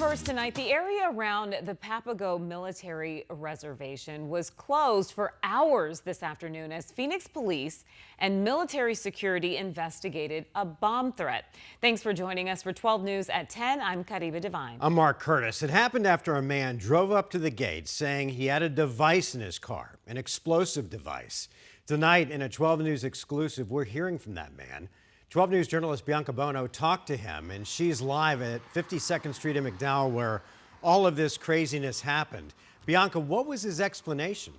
First tonight, the area around the Papago Military Reservation was closed for hours this afternoon as Phoenix police and military security investigated a bomb threat. Thanks for joining us for 12 News at 10. I'm Kariba Devine. I'm Mark Curtis. It happened after a man drove up to the gate saying he had a device in his car, an explosive device. Tonight, in a 12 News exclusive, we're hearing from that man. 12 News journalist Bianca Bono talked to him, and she's live at 52nd Street in McDowell, where all of this craziness happened. Bianca, what was his explanation?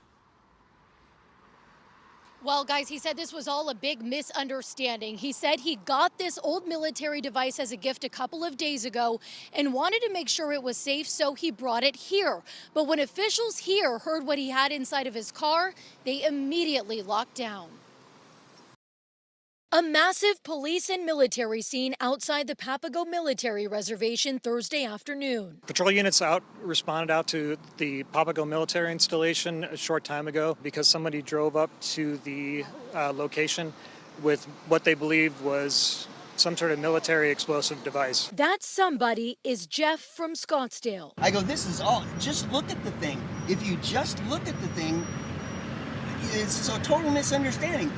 Well, guys, he said this was all a big misunderstanding. He said he got this old military device as a gift a couple of days ago and wanted to make sure it was safe, so he brought it here. But when officials here heard what he had inside of his car, they immediately locked down. A massive police and military scene outside the Papago Military Reservation Thursday afternoon. Patrol units responded out to the Papago military installation a short time ago because somebody drove up to the location with what they believed was some sort of military explosive device. That somebody is Jeff from Scottsdale. I go, this is all, just look at the thing. If you just look at the thing, it's a total misunderstanding.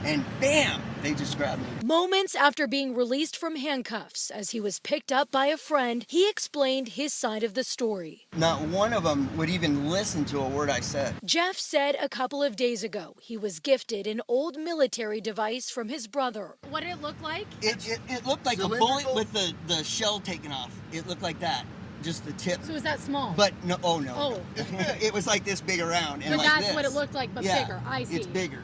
And bam, they just grabbed me. Moments after being released from handcuffs, as he was picked up by a friend, he explained his side of the story. Not one of them would even listen to a word I said. Jeff said a couple of days ago he was gifted an old military device from his brother. What did it look like? It looked like a bullet with the shell taken off. It looked like that. Just the tip. So is that small? But no, oh no. Oh. It was like this big around. And but like that's this. what it looked like, but yeah, bigger. I see. It's bigger.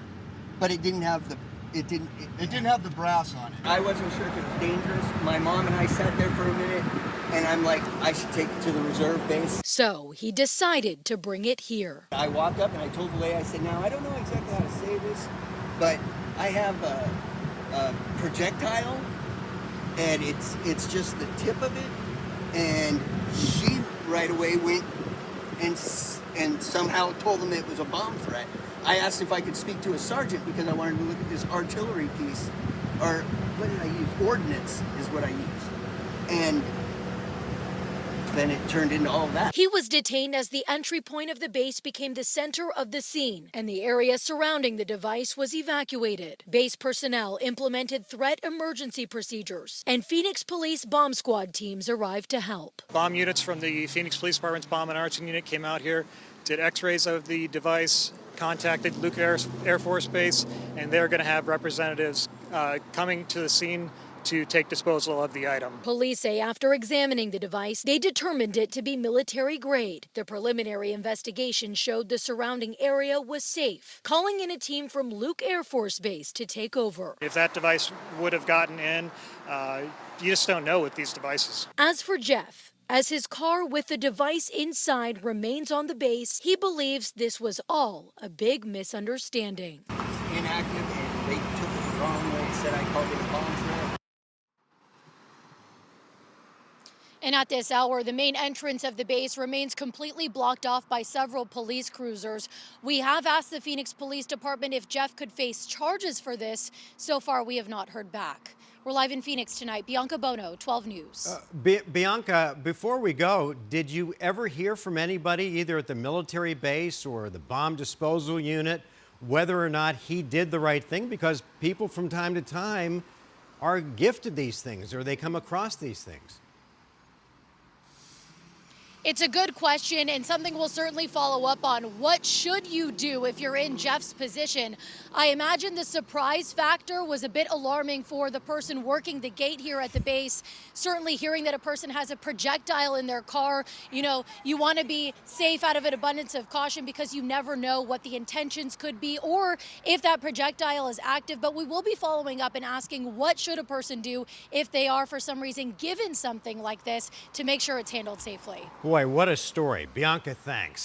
But it didn't have the it didn't have the brass on it. I wasn't sure if it was dangerous. My mom and I sat there for a minute and I'm like, I should take it to the reserve base. So he decided to bring it here. I walked up and I told the lady, I said, now I don't know exactly how to say this, but I have a projectile and it's just the tip of it. And she right away went and somehow told them it was a bomb threat. I asked if I could speak to a sergeant because I wanted to look at this artillery piece, or what did I use? Ordnance is what I used. And then it turned into all of that. He was detained as the entry point of the base became the center of the scene, and the area surrounding the device was evacuated. Base personnel implemented threat emergency procedures, and Phoenix Police bomb squad teams arrived to help. Bomb units from the Phoenix Police Department's Bomb and Arson Unit came out here, did x-rays of the device, contacted Luke Air Force Base, and they're going to have representatives coming to the scene to take disposal of the item. Police say after examining the device, they determined it to be military grade. The preliminary investigation showed the surrounding area was safe, calling in a team from Luke Air Force Base to take over. If that device would have gotten in, you just don't know with these devices. As for Jeff, as his car with the device inside remains on the base, he believes this was all a big misunderstanding. Inactive, and they took it the wrong way and said I called it a bomb threat. And at this hour, the main entrance of the base remains completely blocked off by several police cruisers. We have asked the Phoenix Police Department if Jeff could face charges for this. So far, we have not heard back. We're live in Phoenix tonight. Bianca Bono, 12 News. Bianca, before we go, did you ever hear from anybody, either at the military base or the bomb disposal unit, whether or not he did the right thing? Because people from time to time are gifted these things or they come across these things. It's a good question and something we'll certainly follow up on. What should you do if you're in Jeff's position? I imagine the surprise factor was a bit alarming for the person working the gate here at the base. Certainly hearing that a person has a projectile in their car, you know, you want to be safe out of an abundance of caution because you never know what the intentions could be or if that projectile is active. But we will be following up and asking what should a person do if they are for some reason given something like this to make sure it's handled safely. Boy, what a story. Bianca, thanks.